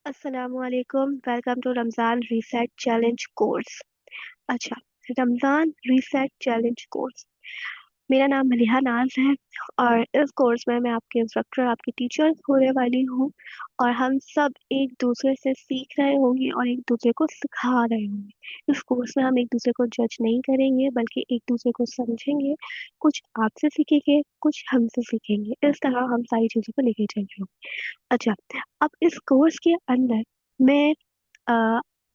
السلام علیکم، welcome to Ramzan reset challenge course. اچھا، رمضان ریسیٹ چیلنج کورس، میرا نام ملیحہ ناز ہے اور اس کورس میں آپ کے انسٹرکٹر، آپ کی ٹیچر ہونے والی ہوں، اور ہم سب ایک دوسرے سے سیکھ رہے ہوں گے اور ایک دوسرے کو سکھا رہے ہوں گے۔ اس کورس میں ہم ایک دوسرے کو جج نہیں کریں گے بلکہ ایک دوسرے کو سمجھیں گے، کچھ آپ سے سیکھیں گے، کچھ ہم سے سیکھیں گے، اس طرح ہم ساری چیزوں کو لے کے چل رہے ہوں گے۔ اچھا، اب اس کورس کے اندر میں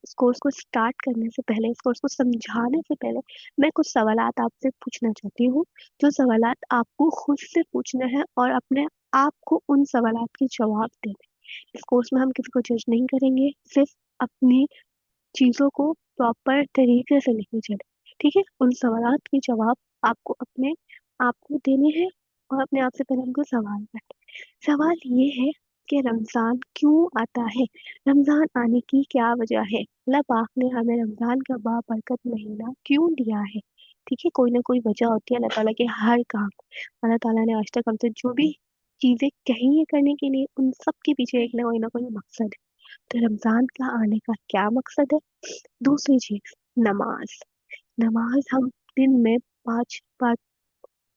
اس کورس کو اسٹارٹ کرنے سے پہلے، اس کورس کو سمجھانے سے پہلے، میں کچھ سوالات آپ سے پوچھنا چاہتی ہوں، جو سوالات آپ کو خود سے پوچھنا ہے اور اپنے آپ کو ان سوالات کے جواب دینے۔ اس کورس میں ہم کسی کو جج نہیں کریں گے، صرف اپنی چیزوں کو پراپر طریقے سے لے کے چلیں، ٹھیک ہے؟ ان سوالات کے جواب آپ کو اپنے آپ کو دینے ہیں اور اپنے آپ سے پہلے ان کو سوال کریں۔ سوال یہ ہے کہ رمضان کیوں آتا ہے؟ رمضان آنے کی کیا وجہ ہے؟ اللہ پاک نے ہمیں رمضان کا بابرکت مہینہ کیوں دیا ہے؟ ٹھیک ہے، کوئی نہ کوئی وجہ ہوتی ہے اللہ تعالیٰ کے ہر کام۔ اللہ تعالیٰ نے آج تک ہم سے جو بھی چیزیں کہی ہیں کرنے کے لیے، ان سب کے پیچھے ایک نہ کوئی مقصد ہے۔ تو رمضان کا آنے کا کیا مقصد ہے؟ دوسری چیز، نماز۔ نماز ہم دن میں پانچ پانچ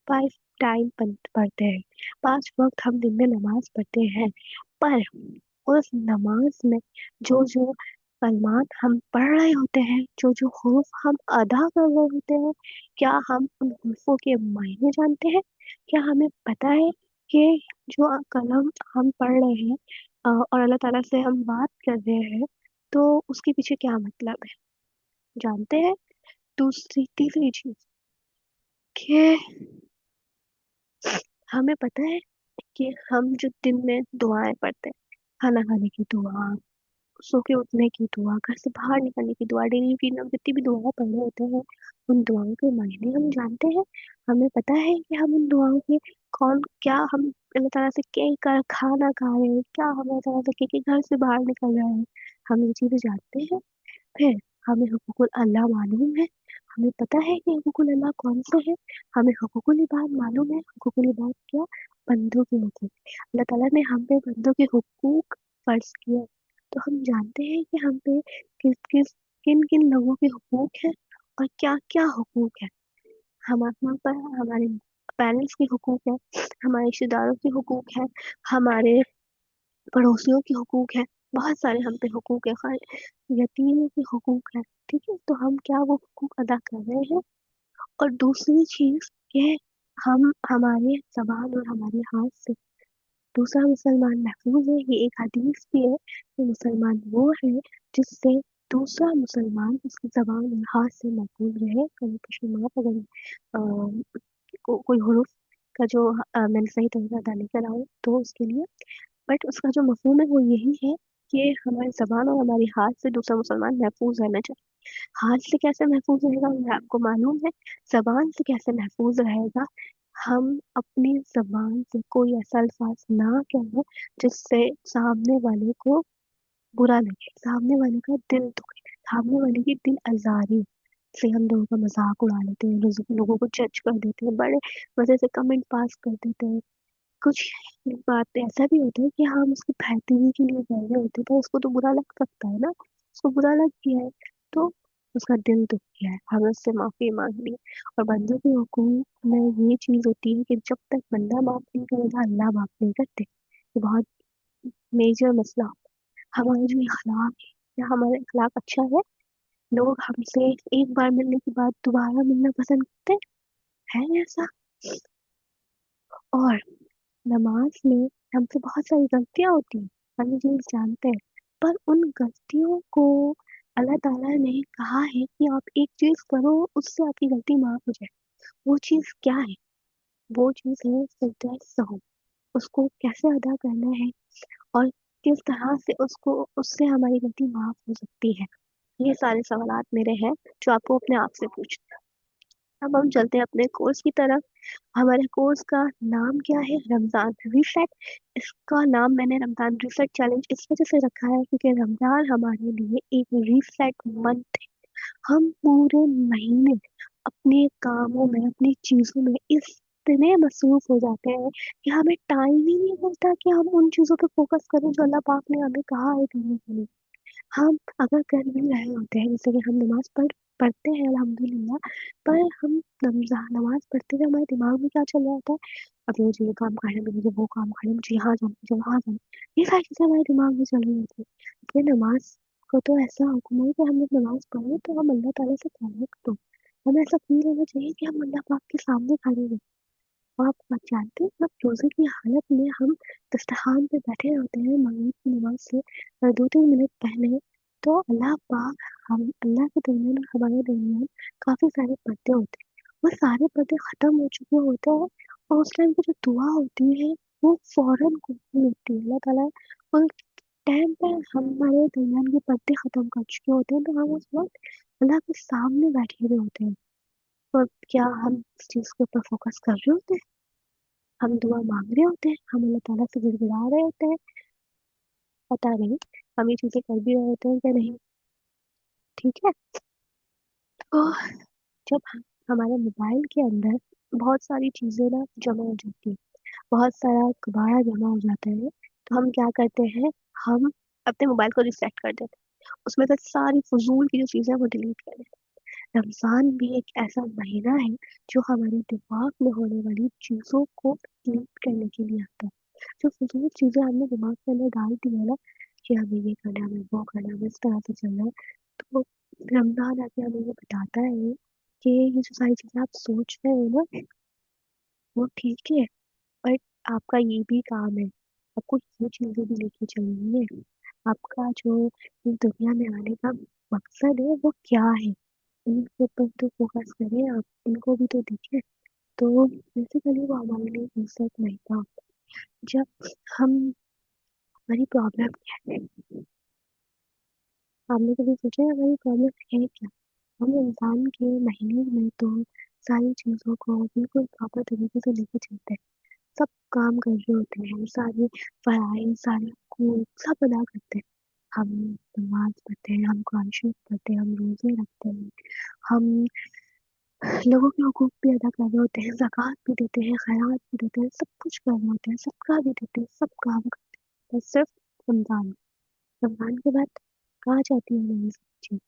5 ٹائم پڑھتے ہیں، 5 وقت ہم دن میں نماز پڑھتے ہیں، پر اس نماز میں جو جو کلمات ہم پڑھ رہے ہوتے ہیں، جو جو حروف ہم ادا کر رہے ہوتے ہیں، کیا ہم ان حروفوں کے معنی جانتے ہیں؟ کیا ہمیں پتہ ہے کہ جو کلام ہم پڑھ رہے ہیں اور اللہ تعالیٰ سے ہم بات کر رہے ہیں، تو اس کے پیچھے کیا مطلب ہے؟ جانتے ہیں؟ تیسری چیز کہ ہمیں پتہ ہے کہ ہم جو دن میں دعائیں پڑھتے ہیں، کھانا کھانے کی دعا، سو کے اٹھنے کی دعا، گھر سے باہر نکلنے کی دعا، ڈیلی روٹین میں ہم جتنی بھی دعائیں پڑھنے ہوتے ہیں، ان دعاؤں کے معنی ہم جانتے ہیں؟ ہمیں پتہ ہے کہ ہم ان دعاؤں کے کیا ہم اللہ تعالیٰ سے کھانا کھا رہے ہیں، کیا ہم اللہ تعالیٰ سے کہ گھر سے باہر نکل رہے ہیں، ہم یہ چیزیں جانتے ہیں؟ پھر ہمیں حقوق اللہ معلوم ہے، ہمیں پتہ ہے کہ حقوق اللہ کون سے ہیں، ہمیں حقوق العباد معلوم ہے۔ حقوق العباد کیا؟ بندوں کے حقوق۔ اللہ تعالیٰ نے ہم پہ بندوں کے حقوق فرض کیا، تو ہم جانتے ہیں کہ ہم پہ کن کن لوگوں کے حقوق ہیں اور کیا کیا حقوق ہیں۔ ہمارے پر ہمارے پیرنٹس کے حقوق ہیں، ہمارے رشتے داروں کے حقوق ہیں، ہمارے پڑوسیوں کے حقوق ہیں، بہت سارے ہم پہ حقوق ہیں، یتیموں کے حقوق ہیں، ٹھیک ہے؟ تو ہم کیا وہ حقوق ادا کر رہے ہیں؟ اور دوسری چیز کہ ہم ہمارے زبان اور ہمارے ہاتھ سے دوسرا مسلمان محفوظ ہے۔ یہ ایک حدیث بھی ہے کہ مسلمان وہ ہے جس سے دوسرا مسلمان اس کی زبان اور ہاتھ سے محفوظ رہے، کبھی کشماف اگر کوئی حروف کا جو میں نے صحیح طریقہ ادا نہیں کرا ہوں تو اس کے لیے، بٹ اس کا جو مفہوم ہے وہ یہی ہے کہ ہماری زبان اور ہماری ہاتھ سے دوسرا مسلمان محفوظ رہنا چاہیے۔ ہاتھ سے کیسے محفوظ رہے گا وہ آپ کو معلوم ہے، زبان سے کیسے محفوظ رہے گا؟ ہم اپنی زبان سے کوئی ایسا الفاظ نہ کہیں جس سے سامنے والے کو برا لگے، سامنے والے کا دل دکھے، سامنے والے کی دل آزاری سے ہم لوگوں کا مذاق اڑا لیتے ہیں، لوگوں کو جج کر دیتے ہیں، بڑے مزے سے کمنٹ پاس کر دیتے ہیں۔ کچھ بات ایسا بھی ہوتا ہے کہ ہم اس کی بہتری کے لیے کہہ رہے ہوتے ہیں، تو اس کو تو برا لگ سکتا ہے نا، اس کو برا لگ گیا ہے تو اس کا دل دکھ گیا ہے، ہمیں اس سے معافی مانگ لی۔ اور بندوں کے حقوق میں یہ چیز ہوتی ہے کہ جب تک بندہ معاف نہیں کرے گا اللہ معاف نہیں کرتے، یہ بہت میجر مسئلہ ہوتا ہے۔ ہمارے جو اخلاق ہے، کیا ہمارا اخلاق اچھا ہے؟ لوگ ہم سے ایک بار ملنے کے بعد دوبارہ ملنا پسند کرتے ہیں ایسا؟ اور نماز میں ہم سے بہت ساری غلطیاں ہوتی ہیں، ہم یہ چیز جانتے ہیں، پر ان غلطیوں کو اللہ تعالیٰ نے کہا ہے کہ آپ ایک چیز کرو اس سے آپ کی غلطی معاف ہو جائے۔ وہ چیز کیا ہے؟ وہ چیز ہے سجدہ سہو۔ اس کو کیسے ادا کرنا ہے اور کس طرح سے اس سے ہماری غلطی معاف ہو سکتی ہے؟ یہ سارے سوالات میرے ہیں جو آپ کو اپنے آپ سے پوچھنا ہے۔ اب ہم چلتے ہیں اپنے کورس کی طرف۔ ہمارے کورس کا نام کیا ہے؟ رمضان ریسیٹ۔ اس کا نام میں نے رمضان ریسیٹ چیلنج اس وجہ سے رکھا ہے کیونکہ رمضان ہمارے لیے ایک ریسیٹ منتھ ہے۔ ہم پورے مہینے اپنے کاموں میں، اپنی چیزوں میں اس इतने मसरूफ हो जाते हैं कि हमें टाइम ही नहीं मिलता कि हम उन चीजों पे फोकस करें जो अल्लाह पाक ने हमें कहा है करने के लिए। हम अगर कर भी रहे होते हैं, जैसे कि हम नमाज पढ़ते हैं अल्हम्दुलिल्लाह, पर हम नमाज पढ़ते हुए हमारे दिमाग में क्या चल रहा होता है, अभी मुझे ये काम करना है, मुझे वो काम करना है, मुझे यहाँ जाना, मुझे वहाँ जाना, ये सारी चीजें हमारे दिमाग में चल रही होती है। इसलिए नमाज को तो ऐसा हुक्म है कि हम जब नमाज पढ़े तो हम अल्लाह ताला से ताल्लुक दो, हमें ऐसा फील होना चाहिए कि हम अल्लाह पाक के सामने खड़े हैं। और आप जानते हैं जब रोजे की हालत में हम दस्तरखान पे बैठे होते हैं मगरिब की नमाज से 2-3 मिनट पहले, तो अल्लाह पाक हम अल्लाह के दरमियान और हमारे दरमियान काफी सारे पर्दे होते हैं, वो सारे पर्दे खत्म हो चुके होते हैं, और उस टाइम पे जो दुआ होती है वो फौरन कबूल मिलती है। अल्लाह ताला उस टाइम पे हमारे दरमियान के पर्दे खत्म कर चुके होते हैं, तो हम उस वक्त अल्लाह के सामने बैठे हुए होते हैं। और क्या हम इस चीज के ऊपर फोकस कर रहे होते हैं? हम दुआ मांग रहे होते हैं, हम अल्लाह ताला से गिड़गिड़ा रहे होते हैं, पता नहीं हम ये चीजें कर भी रहे होते हैं या नहीं। ठीक है। तो जब हमारे मोबाइल के अंदर बहुत सारी चीजें ना जमा हो जाती है, बहुत सारा कबाड़ा जमा हो जाता है, तो हम क्या करते हैं, हम अपने मोबाइल को रिसेट कर देते हैं, उसमें से सारी फजूल की जो चीजें हैं वो डिलीट कर देते हैं। रमजान भी एक ऐसा महीना है जो हमारे दिमाग में होने वाली चीजों को डिलीट करने के लिए आता है। जो फजूल चीजें हमने दिमाग के अंदर डाल दी है ना, कि हमें ये करना है, हमें वो करना है, हमें इस तरह से चलना है, तो रमजान आके हमें ये बताता है कि ये जो सारी चीजें आप सोच रहे हो ना, वो ठीक है, बट आपका ये भी काम है, आपको ये चीजें भी लेके चलनी है। आपका जो इस दुनिया में आने का मकसद है वो क्या है, इनके ऊपर तो फोकस करें, आप इनको भी तो देखें। तो बेसिकली वो हमारे लिए इंसाइट नहीं था। जब हम हमारी प्रॉब्लम क्या है, आपने कभी सोचा है हमारी प्रॉब्लम है क्या? हम इंसान के महीने में तो सारी चीज़ों को बिल्कुल प्रॉपर तरीके से लेके चलते हैं, सब काम कर रहे होते हैं, सारी पढ़ाई, सारे स्कूल सब अदा करते हैं। हम नमाज पढ़ते हैं, हम कुरान शरीफ पढ़ते हैं, हम रोजे रखते हैं, हम लोगों के हुकूक भी अदा कर रहे होते हैं, ज़कात भी देते हैं, खैरात भी देते हैं, सब कुछ कर रहे होते हैं, सबका भी देते हैं, सब काम करते हैं, बस सिर्फ रमजान। रमजान के बाद कहाँ जाती है हमारी सब चीज़?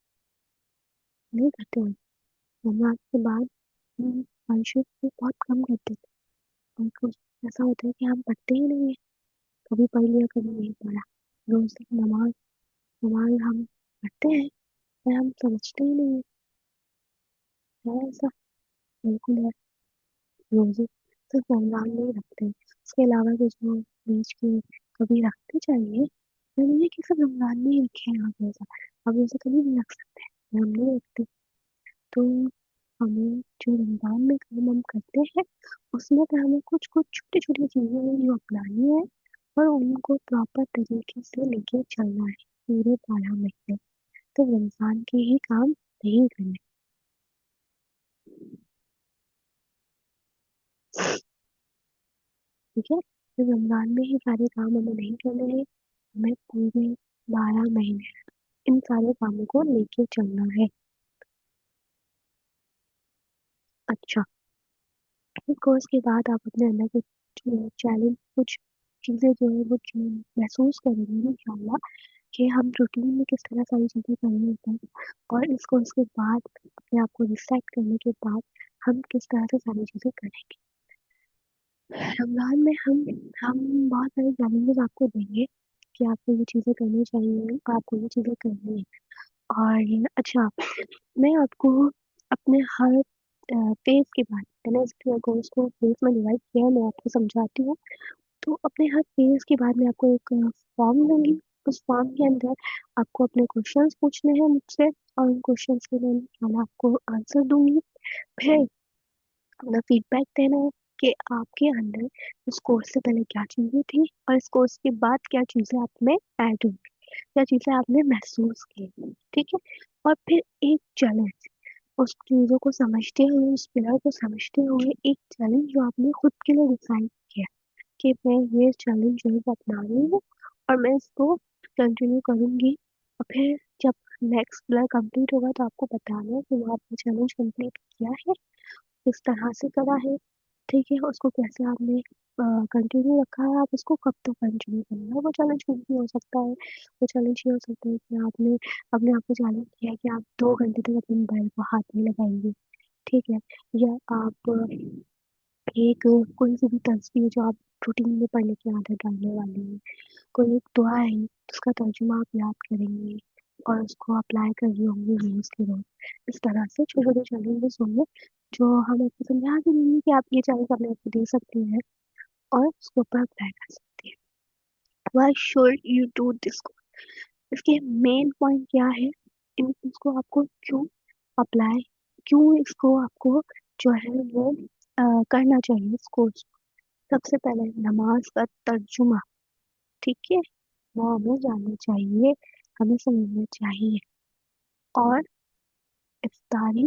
नहीं करते हैं। रमजान के बाद हम कुरान शरीफ भी बहुत कम करते थे, और कुछ ऐसा होता है कि हम पढ़ते ही नहीं है, कभी पढ़ लिया कभी नहीं पढ़ा। रोज़ नमाज नमाज हम पढ़ते हैं पर हम समझते ही नहीं है ऐसा। बिल्कुल है। रोजे सिर्फ रमजान में ही रखते हैं, इसके अलावा कुछ लोग बीच के कभी रखते चाहिए, पर नहीं है कि सिर्फ रमजान में ही रखे हैं आप ऐसा, आप ऐसा कभी भी रख सकते हैं, हम नहीं रखते। तो हमें जो रमजान में काम हम करते हैं उसमें तो हमें कुछ कुछ छोटी छोटी चीजें हैं जो अपनानी है, और उनको प्रॉपर तरीके से लेके चलना है पूरे 12 महीने। तो रमजान के ही काम नहीं करने। ठीक है, तो रमजान में ही सारे काम हमें नहीं करने हैं, हमें पूरे 12 महीने इन सारे कामों को लेके चलना है। अच्छा, फिर कोर्स के बाद आप अपने अंदर कुछ चैलेंज, कुछ चीजें जो है वो महसूस करेंगे इंशाल्लाह, कि हम रूटीन में किस तरह सारी चीजें करनी होती हैं, और इस कोर्स के बाद अपने आप को रिसेट करने के बाद हम किस तरह से सारी चीजें करेंगे। रमजान में हम बहुत सारे चैलेंजेस आपको देंगे कि आपको ये चीजें करनी चाहिए, आपको ये चीजें करनी है। और अच्छा, मैं आपको अपने हर फेज के बाद, मैंने इस कोर्स को फेज में डिवाइड किया है, मैं आपको समझाती हूँ। तो अपने हर फेज के बाद मैं आपको एक फॉर्म दूंगी, उस फॉर्म के अंदर आपको अपने क्वेश्चंस पूछने हैं मुझसे, और उन क्वेश्चंस के लिए मैं आपको आंसर दूंगी। फिर अपना फीडबैक देना है कि आपके अंदर इस कोर्स से पहले क्या चीजें थी, और इस कोर्स के बाद क्या चीजें आप में ऐड हुई, क्या चीजें आपने महसूस की। ठीक है। और फिर एक चैलेंज, उस चीजों को समझते हुए, उस पिलर को समझते हुए एक चैलेंज जो आपने खुद के लिए डिसाइड किया कि मैं ये चैलेंज जो है वो अपना रही हूँ, और मैं इसको कंटिन्यू करूंगी। और फिर जब नेक्स्ट पिलर कंप्लीट होगा तो आपको बताना है कि वो आपने चैलेंज कंप्लीट किया है, किस तरह से करा है, ठीक है, उसको कैसे आपने कंटिन्यू रखा है, आप उसको कब तक कंटिन्यू करेंगे। वो चैलेंज कुछ भी हो सकता है। वो चैलेंज ये हो सकता है कि आपने अपने आप को चैलेंज किया है कि आप 2 घंटे तक अपने मोबाइल को हाथ नहीं लगाएंगे। ठीक है, या आप एक कोई सी भी तस्वीर जो आप रूटीन में पढ़ने की आदत डालने वाली है, कोई एक दुआ है उसका तर्जुमा आप याद करेंगे और उसको अप्लाई कर रहे होंगे रोज के रोज। इस तरह से छोटे छोटे चैलेंजेस होंगे जो हम आपको समझा भी देंगे कि आप ये चैलेंज अपने आप को दे सकती हैं और उसके ऊपर अप्लाई कर सकती हैं। Why should you do this? इसके मेन पॉइंट क्या है, इन इसको आपको क्यों अप्लाई, क्यों इसको आपको जो है वो करना चाहिए इस कोर्स। सबसे पहले नमाज का तर्जुमा, ठीक है, वो हमें जानना चाहिए, हमें समझना चाहिए। और इफ्तारी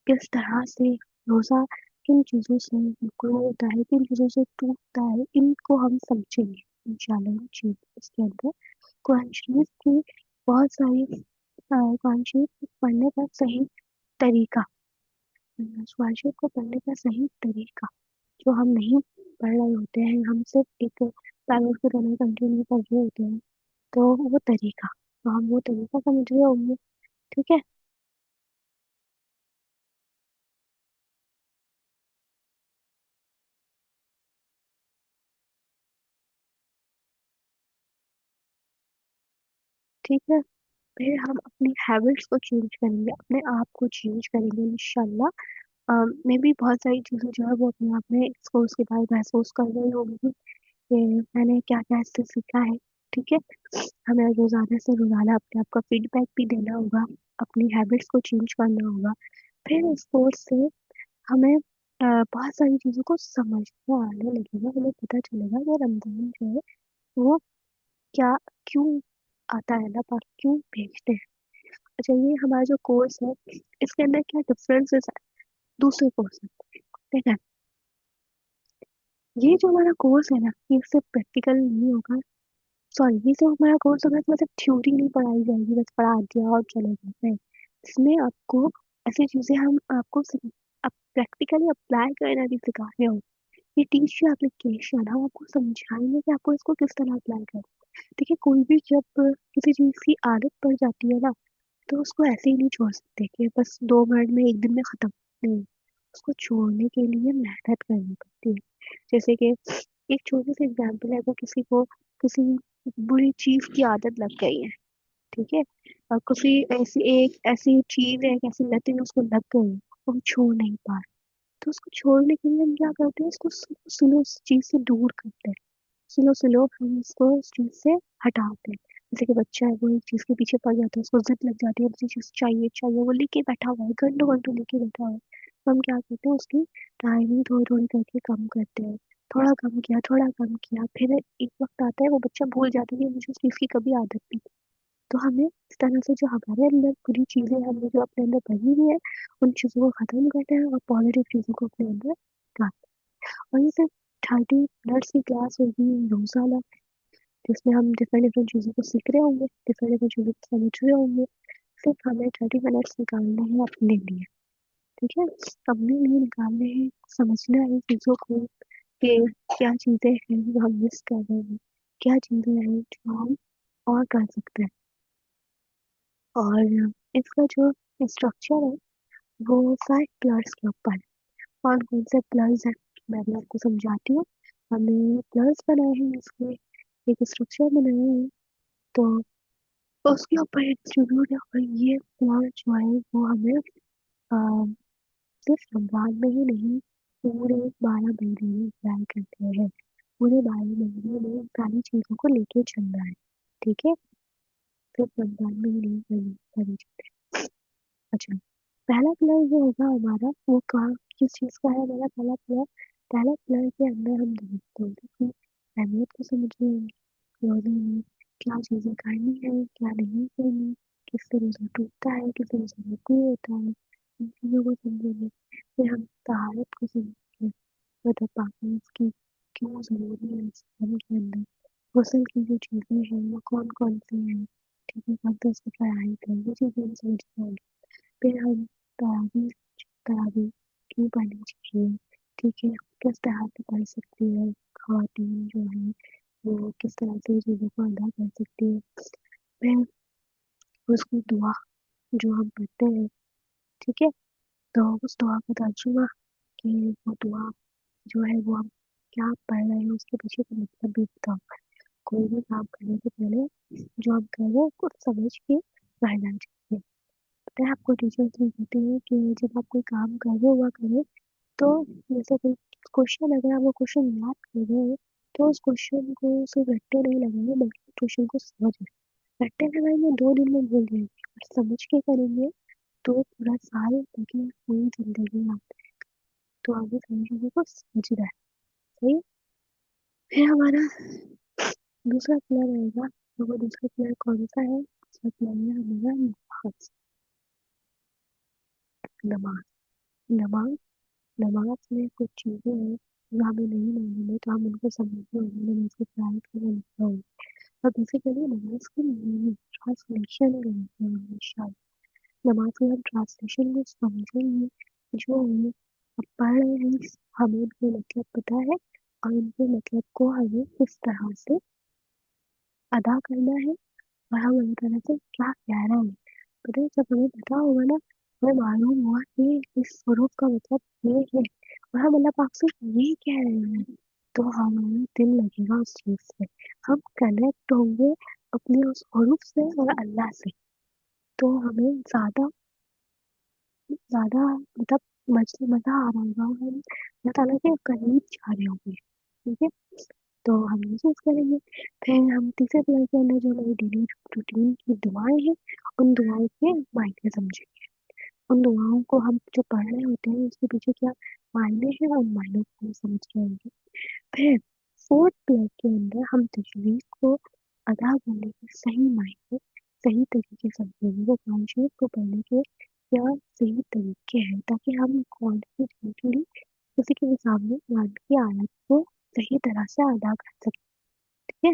किस तरह से, रोज़ा किन चीज़ों से ग्रो होता है, किन चीज़ों से टूटता है, इनको हम समझेंगे इंशाल्लाह इन चीज़ इसके अंदर। कुरान शरीफ की बहुत सारी कुरान शरीफ पढ़ने का सही तरीका, कुरान शरीफ को पढ़ने का सही तरीका जो हम नहीं पढ़ रहे होते हैं, हम सिर्फ एक पैरों की तरह कंटिन्यू कर रहे होते हैं, तो वो तरीका, तो हम वो तरीका समझ रहे होंगे। ठीक है, ठीक है। फिर हम अपनी हैबिट्स को चेंज करेंगे, अपने आप को चेंज करेंगे इंशाल्लाह। मैं भी बहुत सारी चीज़ें जो है वो अपने आप में इस कोर्स के बाद महसूस कर रही होंगी कि मैंने क्या क्या इससे सीखा है। ठीक है, हमें रोज़ाना से रोज़ाना अपने आप का फीडबैक भी देना होगा, अपनी हैबिट्स को चेंज करना होगा। फिर इस कोर्स से हमें बहुत सारी चीज़ों को समझ में आने लगेगा, हमें पता चलेगा कि रमज़ान जो है वो क्या, क्यों आता है, अल्लाह पाक क्यों भेजते हैं। अच्छा, ये हमारा जो कोर्स है इसके अंदर क्या डिफरेंसेस है दूसरे कोर्स में, ठीक है। ये जो हमारा कोर्स है ना, ये सिर्फ प्रैक्टिकल नहीं होगा, सॉरी, ये सिर्फ हमारा कोर्स होगा, इसमें सिर्फ थ्योरी नहीं पढ़ाई जाएगी, बस पढ़ा दिया और चले जाते हैं। इसमें आपको ऐसी चीजें हम आपको प्रैक्टिकली अप्लाई करना भी सिखा रहे हो। ये टीच यू एप्लीकेशन, हम आपको समझाएंगे कि आपको इसको किस तरह अप्लाई करना है। देखिए, कोई भी जब किसी चीज की आदत पड़ जाती है ना, तो उसको ऐसे ही नहीं छोड़ सकते कि बस 2 मिनट में, एक दिन में खत्म। नहीं, उसको छोड़ने के लिए मेहनत करनी पड़ती है। जैसे कि एक छोटी सी एग्जाम्पल है, अगर किसी को किसी बुरी चीज की आदत लग गई है, ठीक है, और किसी ऐसी एक ऐसी चीज है, एक ऐसी लत है उसको लग गई है, वो हम छोड़ नहीं पा रहे, तो उसको छोड़ने के लिए हम क्या करते हैं, उसको सुनो उस चीज से दूर करते हैं, स्लो स्लो हम उसको उस चीज से हटाते हैं। जैसे कि बच्चा है, वो एक चीज के पीछे पड़ जाता है, उसको जिद लग जाती है, मुझे चीज चाहिए चाहिए, वो लेके बैठा हुआ है, घंटों घंटों लेके बैठा हुआ है, तो हम क्या करते हैं, उसकी टाइमिंग थोड़ी थोड़ी करके कम करते हैं। थोड़ा कम किया, थोड़ा कम किया, फिर एक वक्त आता है वो बच्चा भूल जाता है कि मुझे उस चीज की कभी आदत नहीं। तो हमें इस तरह से जो हमारे अंदर बुरी चीजें हमने जो अपने अंदर भरी हुई है, उन चीजों को खत्म करना है और पॉजिटिव चीजों को अपने अंदर लाना है। और ये सिर्फ 30 मिनट्स की क्लास होगी रोजाना, जिसमें हम डिफरेंट डिफरेंट चीज़ों को सीख रहे होंगे, डिफरेंट डिफरेंट चीज़ों को समझ रहे होंगे। सिर्फ हमें 30 मिनट्स निकालने हैं अपने लिए, ठीक है, अपने लिए निकालने हैं, समझना है चीज़ों को कि क्या चीज़ें हैं जो हम मिस कर रहे हैं, क्या चीज़ें हैं जो हम और कर सकते हैं। और इसका जो स्ट्रक्चर है वो 5 पिलर्स के ऊपर है। कौन कौन से पिलर्स हैं, मैं भी आपको समझाती हूँ। हमने पिलर्स बनाए हैं, इसके एक स्ट्रक्चर बनाया है, तो उसके ऊपर इंस्टीट्यूट है, और ये प्लान जो है वो हमें अ, सिर्फ रमजान में ही नहीं, पूरे 12 महीने में अप्लाई करते हैं। पूरे 12 महीने में इन सारी चीज़ों को लेके चलना है, ठीक है, सिर्फ रमजान में ही नहीं करनी सारी चीज़ें। अच्छा, पहला पिलर जो होगा हमारा वो कहाँ, किस चीज़ का है हमारा पहला पिलर। पहला पिलर के अंदर हम दोस्तों की अहमियत को समझेंगे, रोज़े में क्या चीज़ें करनी है, क्या नहीं करनी, किससे रोज़ा टूटता है, किससे रोज़ा मकबूल होता है, इन चीज़ों को समझेंगे। फिर हम तहारत को समझेंगे, मतलब पाकीज़ की क्यों ज़रूरी है इस्लाम के अंदर। गुस्ल की जो चीज़ें हैं वो कौन कौन सी हैं, ठीक है, कौन सा उसकी फ़राइज़ है, ये चीज़ें हम समझ पाएंगे। फिर हम तरावी तरावी क्यों पढ़नी चाहिए, ٹھیک ہے، کس طرح سے پڑھ سکتی ہے خواتین جو ہے، وہ کس طرح سے یہ چیزوں کو ادا کر سکتی ہے. پھر اس کی دعا جو ہم پڑھتے ہیں، ٹھیک ہے، تو اس دعا کا ترجمہ، کہ وہ دعا جو ہے وہ ہم کیا پڑھ رہے ہیں اس کے پیچھے کا مطلب بھی بتاؤ. کوئی بھی کام کرنے سے پہلے جو ہم کر رہے ہیں کچھ سمجھ کے کرنا چاہیے. پتہ ہے آپ کو ٹیچرس بھی کہتے ہیں کہ جب آپ کوئی کام کر رہے ہوا کریں تو جیسے کوئی کوشچن، اگر آپ وہ کوشچن یاد کر رہے ہیں تو اس کوشچن کو صرف رٹے نہیں لگائیں گے بلکہ کوشچن کو سمجھ لیں. رٹے لگائیں گے 2 دن میں بھول جائیں گے، اور سمجھ کے کریں گے تو پورا سال تک پوری زندگی آپ. تو آگے سمجھنے کو سمجھ رہا ہے. صحیح. پھر ہمارا دوسرا پلیئر رہے گا، تو وہ دوسرا پلیئر کون سا ہے؟ دوسرا پلیئر ہے ہمارا نماز. نماز نماز نماز میں کچھ چیزیں ہیں جو ہمیں نہیں معلوم ہے تو ہم ان کو سمجھتے ہیں، نماز کی قرآن کا مطلب ہوگا. اور بیسیکلی نماز کی ٹرانسلیشن کرتے ہیں ہمیشہ. نماز کی ہم ٹرانسلیشن کو سمجھیں گے، جو ہم پڑھ رہے ہیں ہمیں ان کے مطلب پتہ ہے، اور ان کے مطلب کو ہمیں کس طرح سے ادا کرنا ہے، اور ہم اللہ تعالیٰ سے کیا کہہ رہے ہیں. پتہ ہے جب ہمیں پتہ ہوگا نا، ہمیں معلوم ہوا کہ اس حروف کا مطلب یہ ہے اور ہم اللہ پاک سے یہ کہہ رہے ہیں، تو ہمارا دل لگے گا اس چیز سے. ہم کنیکٹ ہوں گے اپنے اس حروف سے اور اللہ سے. تو ہمیں زیادہ زیادہ مطلب مزہ آ رہا ہوگا، ہم اللہ تعالیٰ کے قریب جا رہے ہوں گے. ٹھیک ہے، تو ہم یہ چیز کریں گے. پھر ہم تیسرے پلیئر کے اندر جو ہماری ڈیلی روٹین کی دعائیں ہیں ان دعاؤں کے معنی سمجھیں گے. ان دعاؤں کو ہم جو پڑھ رہے ہوتے ہیں اس کے پیچھے کیا معنی ہے، ان معنوں کو ہم سمجھ رہے ہوں گے. پھر فورتھ پلیئر کے اندر ہم تجویز کو ادا کرنے کے صحیح معنی، صحیح طریقے سمجھیں گے. وہ قرآن شریف کو پڑھنے کے کیا صحیح طریقے ہیں تاکہ ہم کانفیڈنٹلی کسی کے بھی سامنے قرآن کی آیت کو صحیح طرح سے ادا کر سکیں. ٹھیک ہے.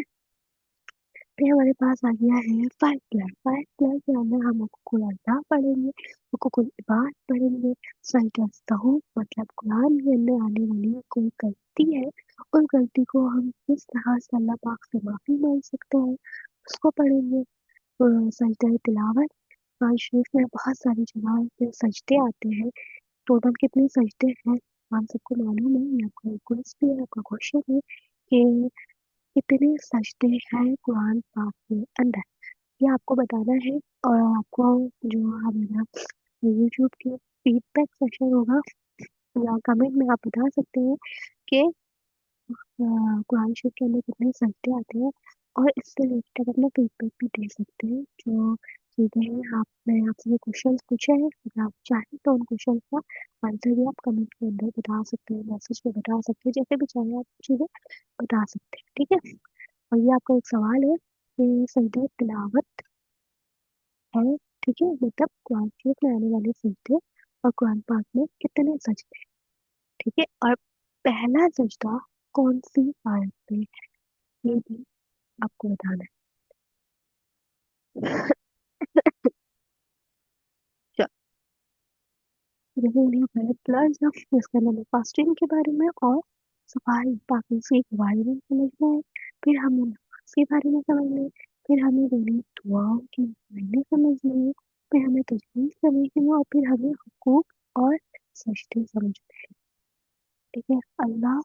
پھر ہمارے پاس آ گیا ہے 5 پلیئر. 5 پلیئر کے اندر ہم حقوق اللہ پڑھیں گے، حقوق العباد پڑھیں گے. سجدہ سہو مطلب قرآن کے اندر آنے والی کوئی غلطی ہے، اس غلطی کو ہم کس طرح سے اللہ پاک سے معافی مانگ سکتے ہیں اس کو پڑھیں گے. سجدہ تلاوت، قرآن شریف میں بہت ساری جگہ پہ سجدے آتے ہیں. ٹوٹل کتنے سجدے ہیں ہم سب کو معلوم ہے. یہ آپ کا کوئز بھی ہے، آپ کا کوشچن ہے کہ کتنے سجدے ہیں قرآن پاک کے اندر، یہ آپ کو بتانا ہے. اور آپ کو جو ہمارا یوٹیوب کے فیڈ بیک سیشن ہوگا یا کمنٹ میں آپ بتا سکتے ہیں کہ قرآن شریف کے اندر کتنے سجدے آتے ہیں، اور اس سے ریلیٹڈ اپنا فیڈ بیک بھی دے سکتے ہیں. جو چیزیں ہیں میں آپ سے کوشچنس پوچھے ہیں، اگر آپ چاہیں تو ان کوشچنس کا آنسر بھی آپ کمنٹ کے اندر بتا سکتے ہیں، میسج پہ بتا سکتے ہیں، جیسے بھی چاہیں آپ چیزیں بتا سکتے ہیں. ٹھیک ہے. اور یہ آپ کا ایک سوال ہے کہ سجدہ تلاوت ہے، ٹھیک ہے، مطلب قرآن شریف میں آنے والے سجدے اور قرآن پاک میں کتنے سجدے. ٹھیک ہے. اور پہلا سجدہ کون سی آیت پہ، یہ بھی آپ کو بتانا ہے. جیسے انہیں پہلے پلس اس کا نام فاسٹنگ کے بارے میں اور صفائی پاکیزگی کے بارے میں سمجھنا ہے. پھر ہمیں نماز کے بارے میں سمجھنا ہے. پھر ہمیں دینی دعاؤں کی معنی سمجھنا ہے. پھر ہمیں تجویز سمجھنا ہے، اور پھر ہمیں حقوق اور سجدے سمجھنا ہے. ٹھیک ہے. اللہ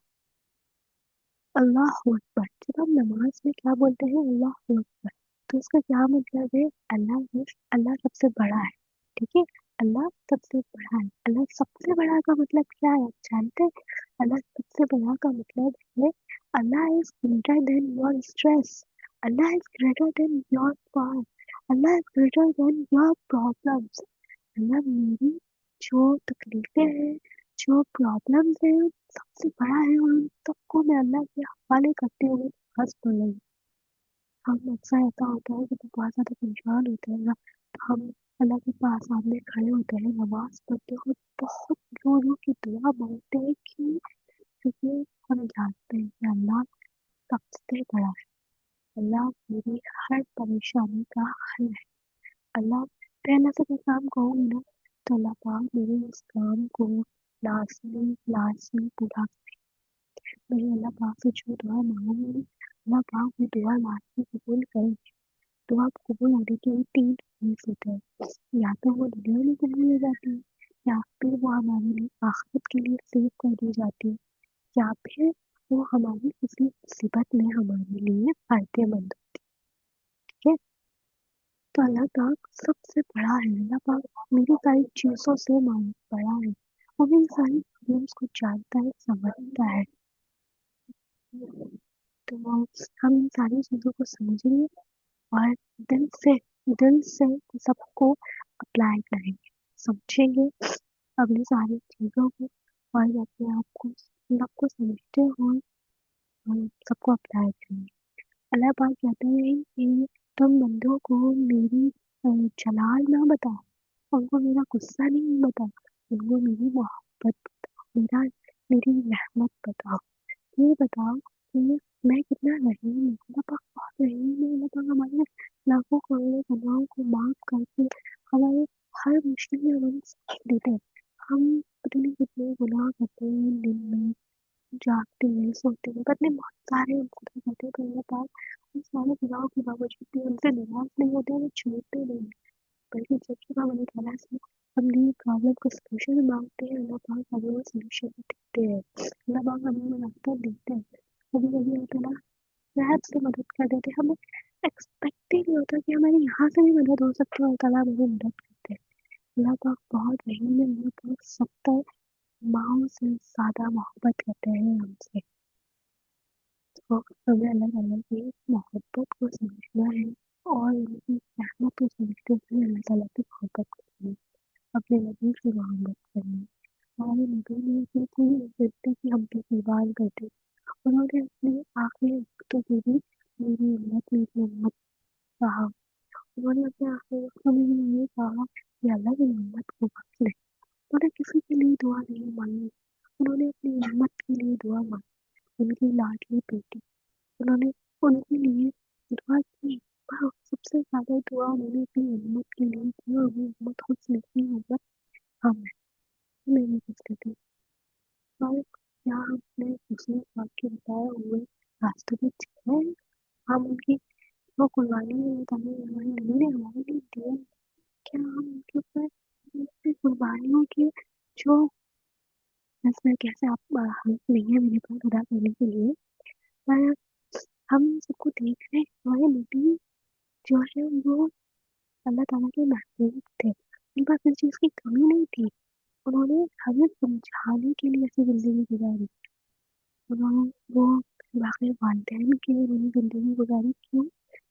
اکبر، جب ہم نماز میں کیا بولتے ہیں اللہ اکبر، تو اس کا کیا مطلب ہے؟ اللہ سب سے بڑا ہے. ٹھیک ہے. اللہ سب سے بڑا ہے. اللہ سب سے بڑا کا مطلب کیا ہے آپ جانتے ہیں؟ اللہ سب سے بڑا کا مطلب ہے اللہ is greater than your stress, اللہ is greater than your power, اللہ is greater than your problems. اللہ میری جو تکلیفیں ہیں، جو پرابلمس ہیں، سب سے بڑا ہے، اور ان سب کو میں اللہ کے حوالے کرتے ہوئے بس پڑھ رہی ہوں. ہم اکثر ایسا ہوتا ہے کہ جب بہت زیادہ پریشان ہوتے ہیں نا، تو ہم اللہ کے پاس سامنے کھڑے ہوتے ہیں، نماز پڑھتے ہیں اور بہت زوروں کی دعا مانگتے ہیں کیونکہ ہم جانتے ہیں کہ اللہ سب سے بڑا ہے. اللہ میری ہر پریشانی کا حل ہے. اللہ پہلے سے کوئی کام کہوں گی نا تو اللہ پاک میرے اس کام کو लाजमी पूरा। मेरे अल्लाह पाक से जो दुआ मांगूंगी, अल्लाह पाक वो दुआ लाजमी कबूल करेंगे। दुआ कबूल होने के लिए तीन चीज होते हैं, या तो वो दुनिया में कबूल हो जाती है, या फिर वो हमारे लिए आखिरत के लिए सेव कर दी जाती है, या फिर वो हमारी किसी मुसीबत में हमारे लिए फायदेमंद है। तो अल्लाह पाक सबसे बड़ा है, अल्लाह पाक मेरी सारी चीज़ों से बड़ा है, वो मेरी सारी प्रॉब्लम्स को जानता है, समझता है। तो हम इन सारी चीज़ों को समझेंगे और दिल से दिल से सबको अप्लाई करेंगे, समझेंगे अपनी सारी चीज़ों को, और अपने आप को सबको समझते हुए हम सबको अप्लाई करेंगे। अल्लाह पाक कहते हैं कि तुम बंदों को मेरी जलाल ना बताओ, उनको मेरा गुस्सा नहीं बताओ, उनको मेरी मोहब्बत बताओ, मेरी रहमत बताओ। ये बताओ कि मैं कितना रहीम हूँ, अल्लाह पाक बहुत रहीम है। अल्लाह पाक हमारे लाखों करोड़ों गुनाहों को माफ करके हमारे हर मुश्किल में हमारी साथ देते हैं। हम पता नहीं कितने गुनाह करते हैं दिन में, जागते हैं, सोते हैं, पता नहीं बहुत सारे हम खुदा करते हैं, तो अल्लाह पाक उन सारे गुनाहों के बावजूद भी हमसे नाराज़ नहीं होते हैं, वो छोड़ते नहीं हैं। बल्कि जब जब हम अल्लाह ताला से अपनी प्रॉब्लम का सॉल्यूशन मांगते हैं, अल्लाह पाक हमें वो सॉल्यूशन देते हैं, अल्लाह पाक हमें वो रास्ता देते हैं। कभी कभी अल्लाह ताला गैप से मदद कर देते हैं, हमें एक्सपेक्ट ही नहीं होता कि हमारी यहाँ से भी मदद हो सकती है, अल्लाह ताला हमें मदद करते हैं। अल्लाह पाक बहुत रहीम है, अल्लाह पाक सत्तर माओ से ज़्यादा मोहब्बत करते हैं हमसे। तो हमें अल्लाह ताला की मोहब्बत को समझना है और उनकी रहमत को समझते हुए अल्लाह ताला की मोहब्बत करनी है, अपने नबी से मोहब्बत करनी है। हमारे नबी ने अपनी पूरी ज़िंदगी हम पे कुर्बान कर दी। उन्होंने अपने आखिरी वक़्तों में भी मेरी उम्मत कहा। उन्होंने अपने आखिरी वक़्तों में भी ये कहा कि अल्लाह की उम्मत को बख्श ले। उन्होंने किसी के लिए दुआ नहीं मांगी, उन्होंने अपनी उम्मत के लिए दुआ मांगी, उनकी लाडली बेटी, उन्होंने उनके लिए दुआ की। पर सबसे ज़्यादा दुआ उन्होंने अपनी उम्मत के लिए की, और वो उम्मत खुद से की उम्मत हम हैं, मेरी फैसिलिटी। और क्या हम अपने दूसरे वाक्य बताए हुए रास्ते पे चल रहे हैं? हम उनकी वो कुर्बानी ताकि हमारे नबी ने हमारे लिए दी, क्या हम उनके ऊपर उनकी कुर्बानियों की जो मैं कैसे आप हम नहीं है मेरे पास अदा करने के लिए, पर हम सबको देख रहे हैं हमारे नबी जो है वो अल्लाह ताला के महबूब थे, उनके पास इस चीज़ की कमी नहीं थी। उन्होंने हमें समझाने के लिए ऐसी ज़िंदगी गुज़ारी। उन्होंने वो वाक़ई वालिदैन के लिए उन्होंने ज़िंदगी गुज़ारी, क्यों?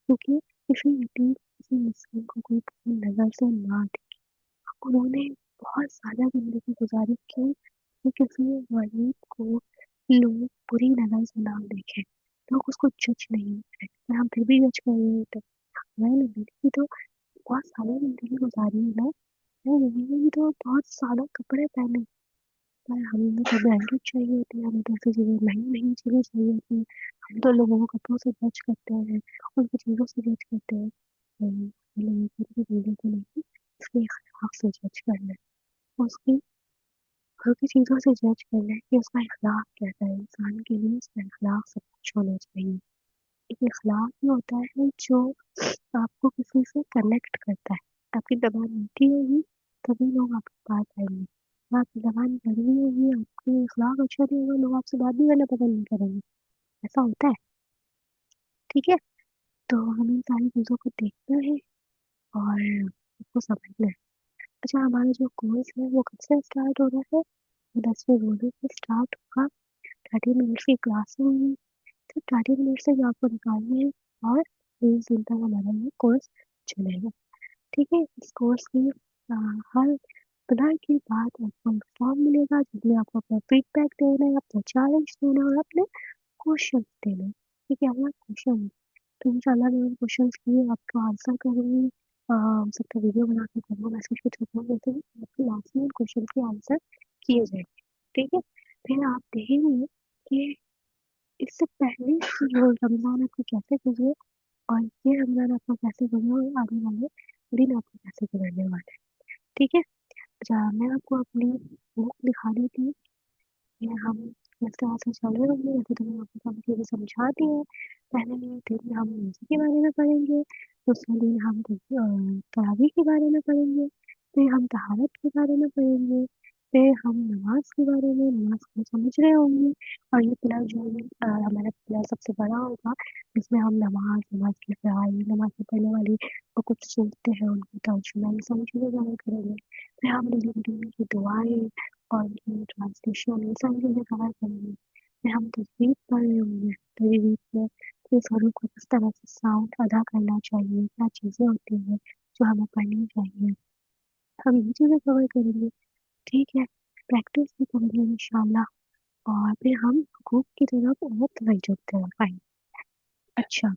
क्योंकि किसी यतीम, किसी मिस्कीन को कोई अपनी नज़र से ना देखे। उन्होंने बहुत ज़्यादा ज़िंदगी गुज़ारी, क्यों? कि किसी गरीब को लोग बुरी नज़र से ना देखें, लोग उसको जज नहीं करें। पर हम फिर भी जज कर रहे होते हैं। हमारे नबी ने भी तो बहुत सारी ज़िंदगी गुज़ारी है ना, हमारे नबी ने भी तो बहुत सादा कपड़े पहने, पर हमें तो ब्रांडेड चाहिए होती है, हमें तो ऐसी चीज़ें महँगी-महँगी चीज़ें चाहिए होती हैं। हम तो लोगों को कपड़ों से जज करते हैं, उनकी चीज़ों से जज करते हैं। हमें उनकी चीज़ों को नहीं, उसके अखलाक से जज करना है, उसकी घर की चीज़ों से जज करना है कि उसका अखलाक कैसा है। इंसान के लिए उसका अखलाक सब कुछ होना चाहिए। एक अखलाक ही होता है जो आपको किसी से कनेक्ट करता है। आपकी ज़बान मीठी होगी तभी लोग आपके पास आएँगे। अगर आपकी ज़बान कड़वी होगी, आपके अखलाक अच्छा नहीं होगा, लोग आपसे बात भी करना पसंद नहीं करेंगे। ऐसा होता है, ठीक है? तो हमें इन सारी चीज़ों को देखना है और उसको समझना है। अच्छा, हमारा जो कोर्स है वो कब से स्टार्ट हो रहा है? 10वें रोज़े से स्टार्ट होगा। 30 मिनट्स की क्लास होगी। तो 30 मिनट से आपको निकालनी है और 20 दिन तक हमारा ये कोर्स चलेगा। ठीक है? इस कोर्स की हर खुदा की बात आपको फॉर्म मिलेगा, जिसमें आपको अपना फीडबैक देना है, अपना चैलेंज देना है और अपने क्वेश्चन देना है। ठीक है? अगला क्वेश्चन, तो इंशाल्लाह मैं उन क्वेश्चंस की आपको आंसर करूँगी, सबका वीडियो बना के करूँगा, मैसेज पे छोड़ूँगा, जैसे कि आपके लास्ट में उन क्वेश्चन के आंसर किए जाएंगे। ठीक है? फिर आप देखेंगे कि इससे पहले कि वो रमज़ान आपको कैसे गुजरे और ये रमज़ान आपको कैसे गुजरे और आने वाले दिन आपको कैसे गुजरने वाले हैं। ठीक है? अच्छा, मैं आपको अपनी बुक दिखा दी थी कि हम किस तरह से चल रहे होंगे, जैसे तो मैंने आपको काफ़ी चीज़ें समझा दी हैं। पहले दिन हम म्यूज़िक के बारे में पढ़ेंगे, दूसरे दिन हम तरावीह के बारे में पढ़ेंगे, फिर हम तहारत के बारे में पढ़ेंगे, फिर हम नमाज़ के बारे में, नमाज़ को समझ रहे होंगे। और ये पिलर जो है हमारा पिलर सबसे बड़ा होगा, जिसमें हम नमाज़, नमाज़ की पढ़ाई, नमाज़ में पढ़ने वाली वो कुछ सूरतें हैं, उनकी तर्जुमा, ये सारी चीज़ें कवर करेंगे। फिर हम डेली की दुआएँ और उनकी ट्रांसलेशन ये सारी चीज़ें कवर करेंगे। फिर हम तजवीज़ पढ़ रहे होंगे, तजवीज़ में किस हरूफ को किस तरह से साउंड अदा करना चाहिए, क्या चीज़ें होती हैं जो हमें पढ़नी चाहिए, हम ये चीज़ें कवर करेंगे, ठीक है? प्रैक्टिस भी करेंगे इंशाल्लाह और फिर हम हुकूक की तरफ और तवज्जो दिलवाएँगे। अच्छा,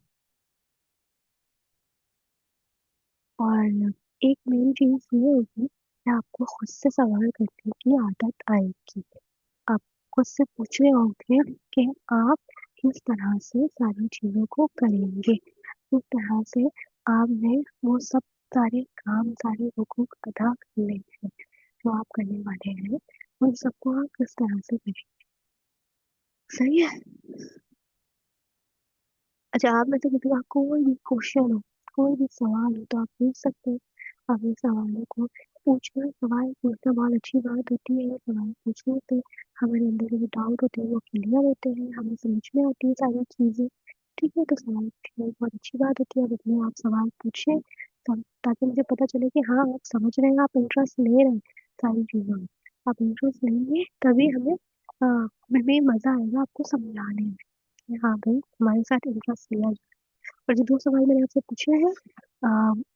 और एक मेन चीज़ ये होगी कि आपको खुद से सवाल करने की आदत आएगी। आप खुद से पूछ रहे होंगे कि आप किस तरह से सारी चीज़ों को करेंगे, किस तरह से आपने वो सब सारे काम, सारे हुकूक अदा करने हैं, जो आप करने वाले हैं, उन सबको आप किस तरह से करेंगे, सही है? अच्छा, आप में से किसी का कोई भी क्वेश्चन हो, कोई भी सवाल हो तो आप पूछ सकते हैं। अपने सवालों को पूछना, सवाल पूछना बहुत अच्छी बात होती है। सवाल पूछने से हमारे अंदर के जो डाउट होते हैं वो क्लियर होते हैं, हमें समझ में आती है सारी चीज़ें। ठीक है, तो सवाल पूछना बहुत अच्छी बात होती है। अब इसलिए आप सवाल पूछें ताकि मुझे पता चले कि हाँ, आप समझ रहे हैं, आप इंटरेस्ट ले रहे हैं सारी चीज़ों में। आप इंटरेस्ट लेंगे तभी हमें मज़ा आएगा आपको समझाने में। हाँ भाई, हमारे साथ इंटरेस्ट लिया जाए। और जो 2 सवाल मैंने आपसे पूछे हैं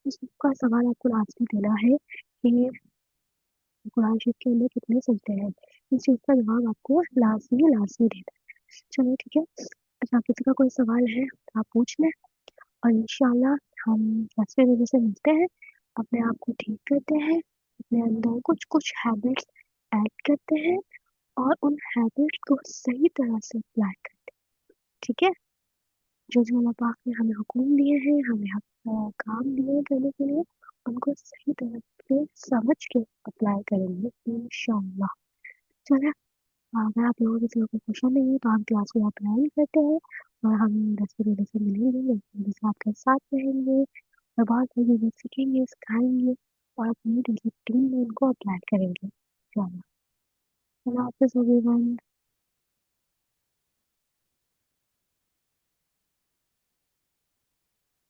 उसका सवाल आपको लास्ट में देना है कि कुरान शरीफ के अंदर कितने सजदे हैं। इस चीज़ का जवाब आपको लाज़मी देना है। चलिए ठीक है। अच्छा, किसी का कोई सवाल है तो आप पूछ लें और इंशाल्लाह हम 10वें रोज़े से मिलते हैं। अपने आप को ठीक करते हैं, अपने अंदर कुछ-कुछ हैबिट्स ऐड करते हैं और उन हैबिट्स को सही तरह से अप्लाई करते हैं। ठीक है? जो अल्लाह पाक ने हमें हुक्म दिए हैं, हमें काम दिए हैं करने के लिए, उनको सही तरह से समझ के अप्लाई करेंगे इंशाअल्लाह। चलें, अगर आप लोगों किसी को कोई क्वेश्चन नहीं है तो हम क्लास को अप्लाई करते हैं और हम 10वीं वाले से मिलेंगे, 10वीं वाले से आपके साथ रहेंगे और बहुत सारी चीज़ें सीखेंगे, सिखाएँगे और अपनी डेली रूटीन में उनको अप्लाई करेंगे इंशाअल्लाह। अल्लाह हाफ़िज़ एवरीवन।